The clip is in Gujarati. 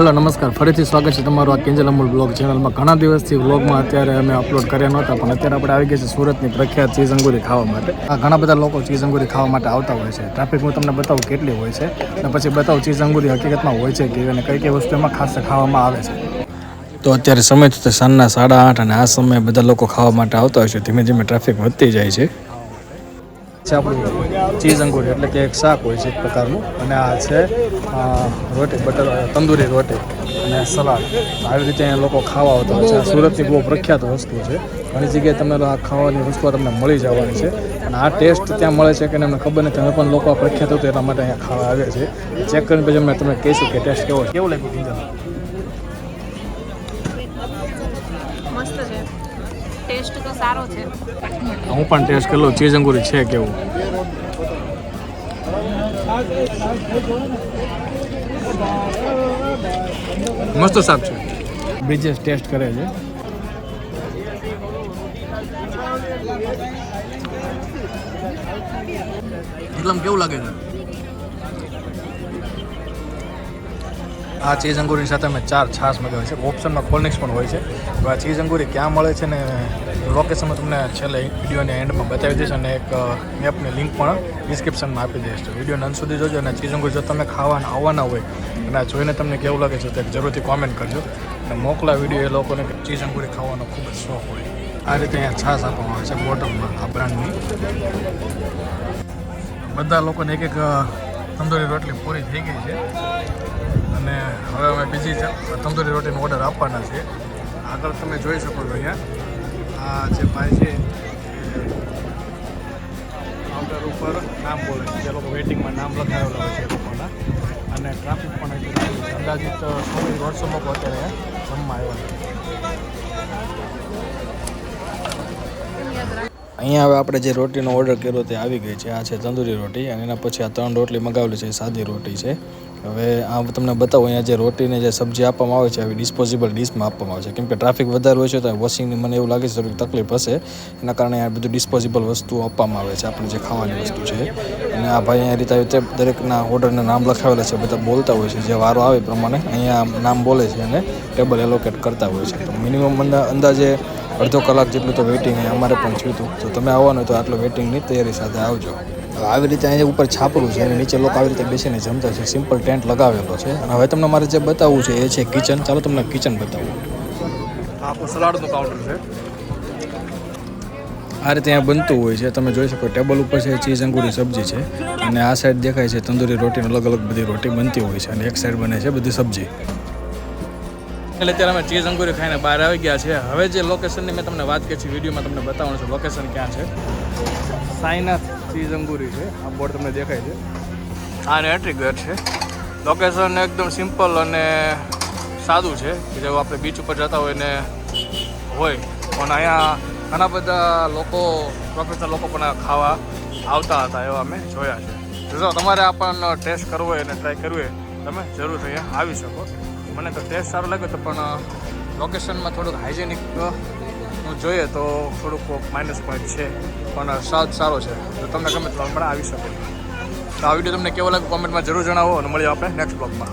હેલો નમસ્કાર, ફરીથી સ્વાગત છે તમારું આ કિંજલ અમૂલ બ્લોગ ચેનલમાં. ઘણા દિવસથી વ્લોગમાં અત્યારે અમે અપલોડ કર્યા નહોતા, પણ અત્યારે આપણે આવી ગયા છે સુરતની પ્રખ્યાત ચીઝ અંગૂરી ખાવા માટે. આ ઘણા બધા લોકો ચીઝ અંગૂરી ખાવા માટે આવતા હોય છે. ટ્રાફિક હું તમને બતાવું કેટલી હોય છે, અને પછી બતાવું ચીઝ અંગૂરી હકીકતમાં હોય છે કે અને કઈ કઈ વસ્તુ એમાં ખાસ ખાવામાં આવે છે. તો અત્યારે સમય તો સાંજના 8:30 અને આ સમયે બધા લોકો ખાવા માટે આવતા હોય છે. ધીમે ધીમે ટ્રાફિક વધતી જાય છે. આપણું ચીઝ અંગૂરી એટલે કે એક શાક હોય છે એક પ્રકારનું, અને આ છે રોટી, બટર તંદૂરી રોટી અને સલાડ. આવી રીતે અહીંયા લોકો ખાવા આવતા હોય છે. આ સુરતની બહુ પ્રખ્યાત વસ્તુ છે. ઘણી જગ્યાએ તમે આ ખાવાની વસ્તુઓ તમને મળી જવાની છે, અને આ ટેસ્ટ ત્યાં મળે છે કે અમને ખબર નથી. અમે પણ લોકો આ પ્રખ્યાત હતું એટલા માટે અહીંયા ખાવા આવે છે. ચેક કરીને પછી અમે તમને કહીશું કે ટેસ્ટ કેવું લાગ્યું. મસ્ત છે, ટેસ્ટ તો સારો છે. હું પણ ટેસ્ટ કરી લઉં ચીઝ અંગૂરી છે કેવું. મસ્ત શાક છે. બ્રિજેશ ટેસ્ટ કરે છે. એકદમ કેવું લાગે છે. આ ચીઝ અંગૂરી સાથે અમે 4 છાશ મગાવી છે. ઓપ્શનમાં કોલ્ડ પણ હોય છે. તો આ ચીઝ અંગૂરી ક્યાં મળે છે ને લોકેશન તમને છેલ્લે વિડીયોની એન્ડમાં બતાવી દઈશ, અને એક મેપની લિંક પણ ડિસ્ક્રિપ્શનમાં આપી દઈશ. તો વિડીયોના અંત સુધી જોજો. અને ચીઝ અંગૂરી જો તમે આવવાના હોય અને આ જોઈને તમને કેવું લાગે છે તો જરૂરથી કોમેન્ટ કરજો, અને મોકલા વિડીયો એ લોકોને ચીઝ અંગૂરી ખાવાનો ખૂબ જ શોખ હોય. આ રીતે અહીંયા છાશ આપવામાં આવે છે બોટલમાં, આ બ્રાન્ડની. બધા લોકોને એક તંદૂરી રોટલી પૂરી થઈ ગઈ છે, અને હવે અમે બીજી તંદૂરી રોટીનો ઓર્ડર આપવાના છે. આગળ તમે જોઈ શકો છો અહીંયા આ જે ભાઈ છે કાઉન્ટર ઉપર નામ બોલે છે. જે લોકો વેઇટિંગમાં નામ લખાવેલા હોય છે એ લોકોના, અને ટ્રાફિક પણ એટલું છે. અંદાજિત 100-150 લોકો અત્યારે જમવા આવ્યા છે. અહીંયા હવે આપણે જે રોટીનો ઓર્ડર કર્યો તે આવી ગઈ છે. આ છે તંદૂરી રોટી, અને એના પછી આ 3 રોટલી મગાવેલી છે, સાદી રોટી છે. હવે આ તમને બતાવું, અહીંયા જે રોટીને જે સબ્જી આપવામાં આવે છે આવી ડિસ્પોઝેબલ ડિશમાં આપવામાં આવે છે. કેમ કે ટ્રાફિક વધારે હોય છે તો વોશિંગની મને એવું લાગે છે થોડીક તકલીફ હશે, એના કારણે આ બધું ડિસ્પોઝેબલ વસ્તુ આપવામાં આવે છે, આપણે જે ખાવાની વસ્તુ છે. અને આ ભાઈ અહીંયા રીતે દરેકના ઓર્ડરના નામ લખાવેલા છે, બધા બોલતા હોય છે. જે વારો આવે પ્રમાણે અહીંયા નામ બોલે છે અને ટેબલ એલોકેટ કરતા હોય છે. તો મિનિમમ અંદાજે અડધો કલાક જેટલું તો વેઇટિંગ અમારે પણ થયું હતું. તો તમે આવવાનું તો આટલું વેઇટિંગની તૈયારી સાથે આવજો. આવી રીતે અહીંયા ઉપર છાપરું છે, અને નીચે લોકો આવી રીતે બેસીને જમતા છે. સિમ્પલ ટેન્ટ લગાવેલો છે. અને હવે તમને મારે જે બતાવવું છે એ છે કિચન. ચાલો તમને કિચન બતાવું. આપણું સલાડનું કાઉન્ટર છે. આ રીતે અહીંયા બનતું હોય છે. તમે જોઈ શકો ટેબલ ઉપર છે ચીઝ અંગૂરી સબ્જી છે, અને આ સાઈડ દેખાય છે તંદૂરી રોટીનો અલગ અલગ બધી રોટી બનતી હોય છે, અને એક સાઈડ બને છે બધી સબ્જી. એટલે અત્યારે અમે ચીઝ અંગૂરી ખાઈને બહાર આવી ગયા છે. હવે જે લોકેશનની મેં તમને વાત કરી છે વિડીયોમાં તમને બતાવવાનું છે લોકેશન ક્યાં છે. સાઈનાથ ચીઝ અંગૂરી છે, આ બોર્ડ તમને દેખાય છે. આ એન્ટ્રી ગેટ છે. લોકેશન એકદમ સિમ્પલ અને સાદું છે, કે જેવું આપણે બીચ ઉપર જતા હોય ને હોય. પણ અહીંયા ઘણા બધા લોકો, પ્રોફેશનલ લોકો પણ ખાવા આવતા હતા, એવા અમે જોયા છે. જો તમારે આ પણ ટેસ્ટ કરવો હોય અને ટ્રાય કરવું હોય તમે જરૂર અહીંયા આવી શકો. મને તો ટેસ્ટ સારો લાગ્યો હતો, પણ લોકેશનમાં થોડુંક હાઇજેનિક જોઈએ તો થોડુંક માઇનસ પોઈન્ટ છે, પણ સ્વાદ સારો છે. તો તમને ગમે તો પણ આવી શકે. તો આ વિડીયો તમને કેવો લાગે કોમેન્ટમાં જરૂર જણાવો, અને મળીએ આપણે નેક્સ્ટ બ્લોગમાં.